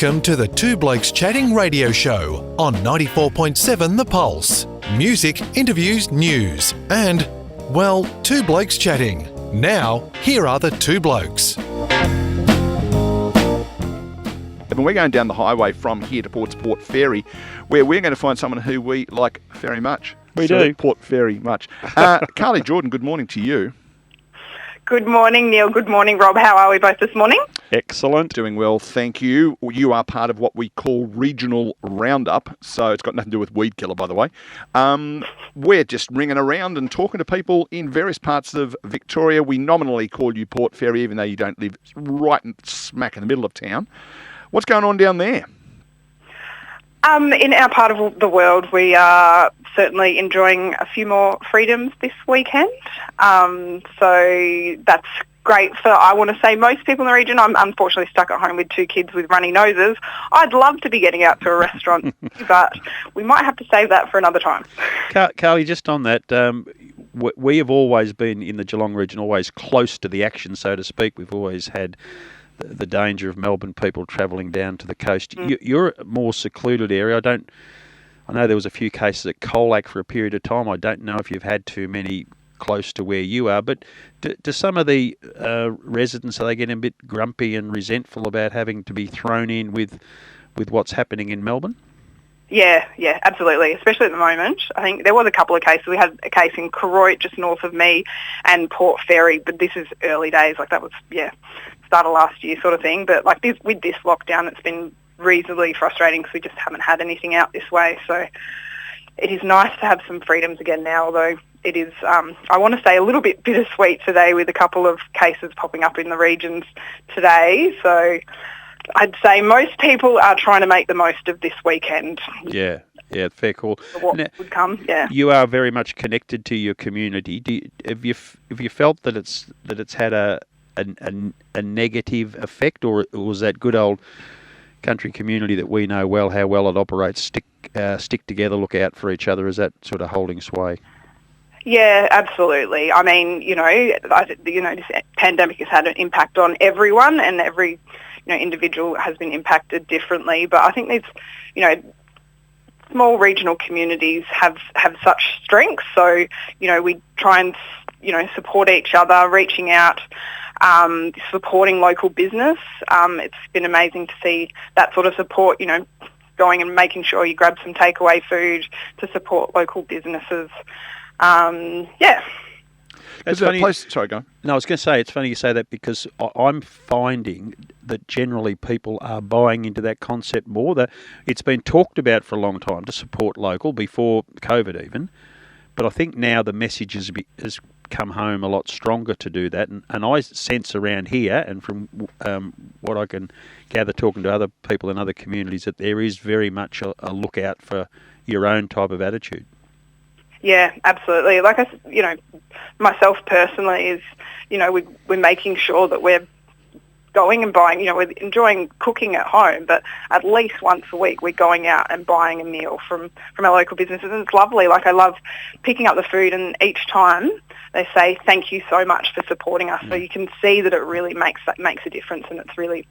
Welcome to the Two Blokes Chatting radio show on 94.7 The Pulse. Music, interviews, news, and, well, two blokes chatting. Now, here are the two blokes. We're going down the highway from here to Port Fairy, where we're going to find someone who we like very much. We do. Port Fairy much. Carly Jordan, good morning to you. Good morning, Neil. Good morning, Rob. How are we both this morning? Excellent. Doing well, thank you. You are part of what we call regional Roundup, so it's got nothing to do with weed killer, by the way. We're just ringing around and talking to people in various parts of Victoria. We nominally call you Port Fairy, even though you don't live right smack in the middle of town. What's going on down there? In our part of the world, we are certainly enjoying a few more freedoms this weekend. So that's great for, I want to say, most people in the region. I'm unfortunately stuck at home with two kids with runny noses. I'd love to be getting out to a restaurant, but we might have to save that for another time. Carly, just on that, we have always been in the Geelong region, always close to the action, so to speak. We've always had the danger of Melbourne people travelling down to the coast. You're a more secluded area. I know there was a few cases at Colac for a period of time. I don't know if you've had too many close to where you are, but do some of the residents, are they getting a bit grumpy and resentful about having to be thrown in with what's happening in Melbourne? Yeah, absolutely, especially at the moment. I think there was a couple of cases. We had a case in Koroit, just north of me, and Port Fairy, but this is early days. Like that was, start of last year sort of thing. But like with this lockdown, it's been reasonably frustrating because we just haven't had anything out this way. So it is nice to have some freedoms again now, although it is, I want to say, a little bit bittersweet today with a couple of cases popping up in the regions today. So I'd say most people are trying to make the most of this weekend. Yeah, fair call. What would come? Yeah. You are very much connected to your community. Have you felt that it's had a negative effect, or was that good old country community that we know well, how well it operates, stick together, look out for each other? Is that sort of holding sway? Yeah, absolutely. I mean, this pandemic has had an impact on everyone, and every individual has been impacted differently. But I think these, small regional communities have such strengths. So, we try and, support each other, reaching out, supporting local business. It's been amazing to see that sort of support, going and making sure you grab some takeaway food to support local businesses. It's funny. Sorry, go on. No, I was going to say, it's funny you say that because I'm finding that generally people are buying into that concept more. That it's been talked about for a long time to support local, before COVID even. But I think now the message has come home a lot stronger to do that. And I sense around here, and from what I can gather talking to other people in other communities, that there is very much a look out for your own type of attitude. Yeah, absolutely. Like myself personally is, we're making sure that we're going and buying, we're enjoying cooking at home, but at least once a week we're going out and buying a meal from our local businesses, and it's lovely. Like I love picking up the food, and each time they say thank you so much for supporting us. So you can see that it really makes a difference, and it's really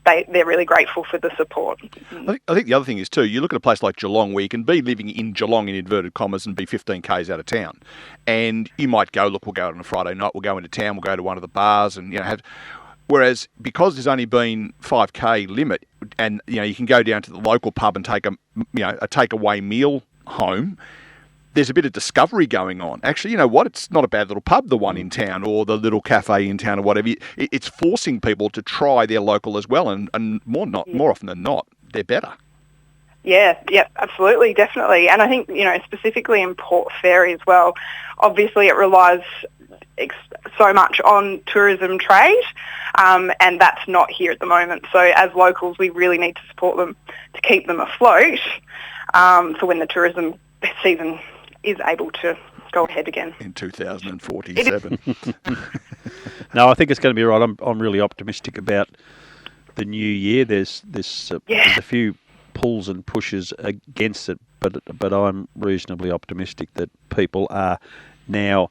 they're really grateful for the support. I think the other thing is too, you look at a place like Geelong where you can be living in Geelong in inverted commas and be 15 k's out of town, and you might go, look, we'll go out on a Friday night, we'll go into town, we'll go to one of the bars, and have. Whereas because there's only been 5k limit, and you can go down to the local pub and take a takeaway meal home, there's a bit of discovery going on. Actually, you know what? It's not a bad little pub, the one in town, or the little cafe in town, or whatever. It's forcing people to try their local as well, and more often than not, they're better. Yeah, absolutely, definitely. And I think, specifically in Port Fairy as well, obviously it relies so much on tourism trade, and that's not here at the moment. So as locals, we really need to support them to keep them afloat for when the tourism season is able to go ahead again. In 2047. No, I think it's going to be right. I'm really optimistic about the new year. There's a few pulls and pushes against it, but I'm reasonably optimistic that people are now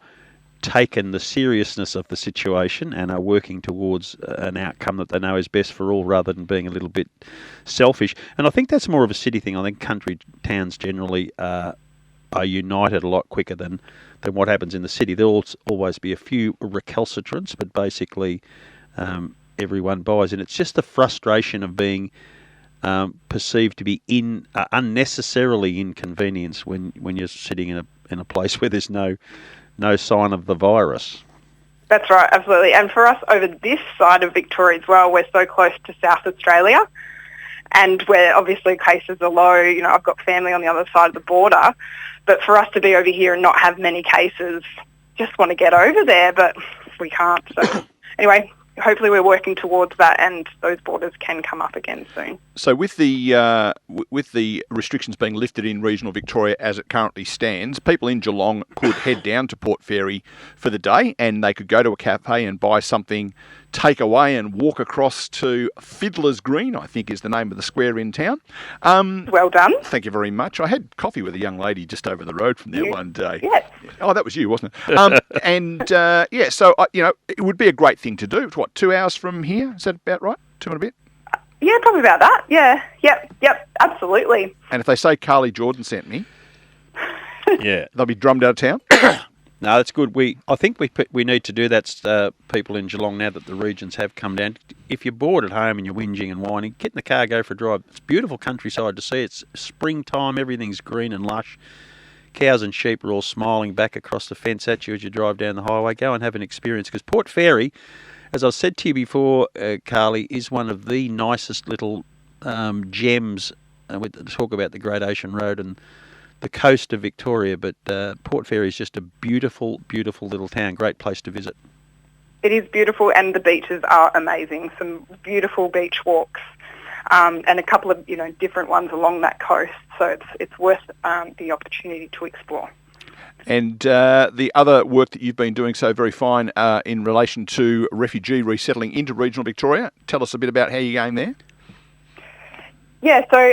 taken the seriousness of the situation and are working towards an outcome that they know is best for all, rather than being a little bit selfish. And I think that's more of a city thing. I think country towns generally are united a lot quicker than what happens in the city. There'll always be a few recalcitrants, but basically everyone buys. And it's just the frustration of being perceived to be unnecessarily inconvenienced when you're sitting in a place where there's no sign of the virus. That's right, absolutely. And for us over this side of Victoria as well, we're so close to South Australia, and where obviously cases are low. You know, I've got family on the other side of the border, but for us to be over here and not have many cases, just want to get over there, but we can't. So anyway, hopefully we're working towards that, and those borders can come up again soon. So with the restrictions being lifted in regional Victoria as it currently stands, people in Geelong could head down to Port Fairy for the day, and they could go to a cafe and buy something, take away, and walk across to Fiddler's Green, I think is the name of the square in town. Well done. Thank you very much. I had coffee with a young lady just over the road from there one day. Yes. Oh, that was you, wasn't it? So it would be a great thing to do. It's 2 hours from here? Is that about right? 2 and a bit? Yeah, probably about that. Yeah. Yep, absolutely. And if they say Carly Jordan sent me, Yeah, they'll be drummed out of town. no, that's good. I think we need to do that. People in Geelong, now that the regions have come down. If you're bored at home and you're whinging and whining, get in the car, go for a drive. It's beautiful countryside to see. It's springtime. Everything's green and lush. Cows and sheep are all smiling back across the fence at you as you drive down the highway. Go and have an experience, because Port Fairy, as I've said to you before, Carly, is one of the nicest little gems. We talk about the Great Ocean Road and the coast of Victoria, but Port Fairy is just a beautiful, beautiful little town. Great place to visit. It is beautiful, and the beaches are amazing. Some beautiful beach walks, and a couple of different ones along that coast. So it's worth the opportunity to explore. And the other work that you've been doing so very fine in relation to refugee resettling into regional Victoria. Tell us a bit about how you're going there. Yeah, so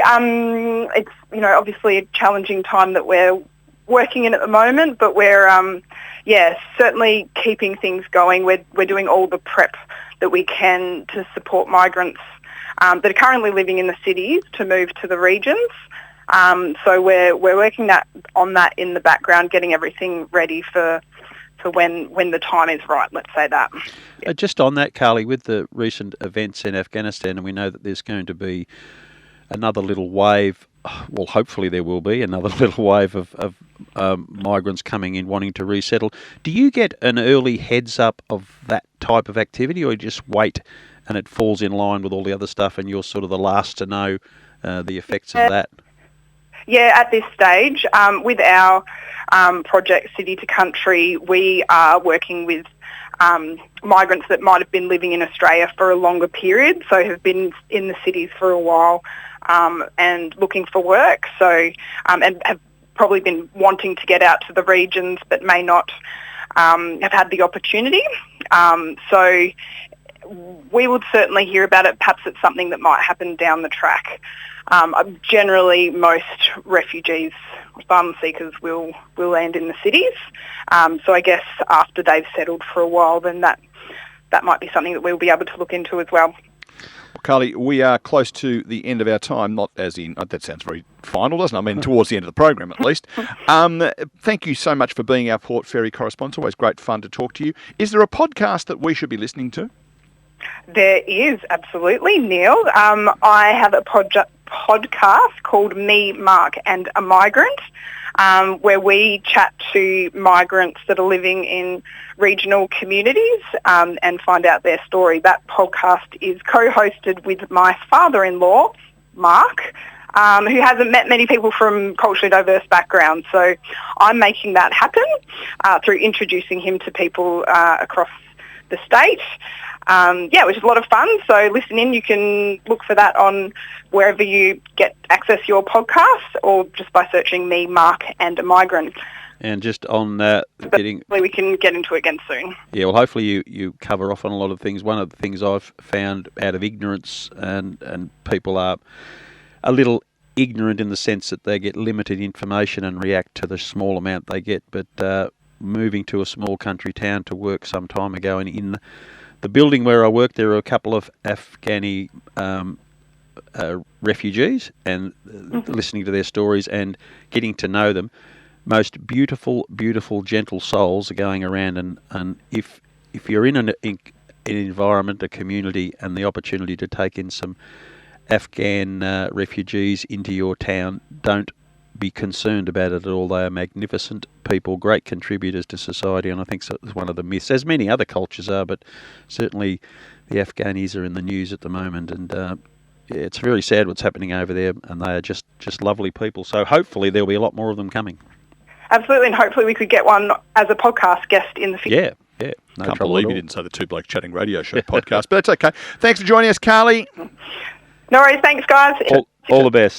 it's obviously a challenging time that we're working in at the moment, but we're certainly keeping things going. We're doing all the prep that we can to support migrants that are currently living in the cities to move to the regions. So we're working on that in the background, getting everything ready for when the time is right, let's say that. Just on that, Carly, with the recent events in Afghanistan, and we know that there's going to be another little wave, well, hopefully there will be another little wave of migrants coming in wanting to resettle. Do you get an early heads up of that type of activity, or you just wait and it falls in line with all the other stuff and you're sort of the last to know the effects of that? Yeah, at this stage, with our project City to Country, we are working with migrants that might have been living in Australia for a longer period, so have been in the cities for a while and looking for work, so and have probably been wanting to get out to the regions but may not have had the opportunity. So we would certainly hear about it. Perhaps it's something that might happen down the track. Generally, most refugees, asylum seekers, will land in the cities. So I guess after they've settled for a while, then that might be something that we'll be able to look into as well. Well, Carly, we are close to the end of our time, not as in, that sounds very final, doesn't it? I mean, towards the end of the program, at least. Thank you so much for being our Port Fairy correspondent. It's always great fun to talk to you. Is there a podcast that we should be listening to? There is, absolutely, Neil. I have a podcast called Me, Mark and a Migrant, where we chat to migrants that are living in regional communities and find out their story. That podcast is co-hosted with my father-in-law, Mark, who hasn't met many people from culturally diverse backgrounds. So I'm making that happen through introducing him to people across the state. Which is a lot of fun. So listen in. You can look for that on wherever you access your podcast, or just by searching Me, Mark and a Migrant. And just on we can get into it again soon. Yeah, well, hopefully you cover off on a lot of things. One of the things I've found out of ignorance, and people are a little ignorant in the sense that they get limited information and react to the small amount they get. But moving to a small country town to work some time ago, and in the building where I work, there are a couple of Afghani refugees, and listening to their stories and getting to know them. Most beautiful, beautiful, gentle souls are going around, and if you're in an environment, a community, and the opportunity to take in some Afghan refugees into your town, don't be concerned about it at all. They are magnificent people, great contributors to society, and I think it's one of the myths, as many other cultures are, but certainly the Afghanis are in the news at the moment, and it's very sad what's happening over there, and they are just lovely people. So hopefully there'll be a lot more of them coming. Absolutely, and hopefully we could get one as a podcast guest in the future. Yeah. No Can't trouble believe at you all. didn't say the Two Blokes Chatting Radio Show podcast, but that's okay. Thanks for joining us, Carly. No worries, thanks guys. All the best.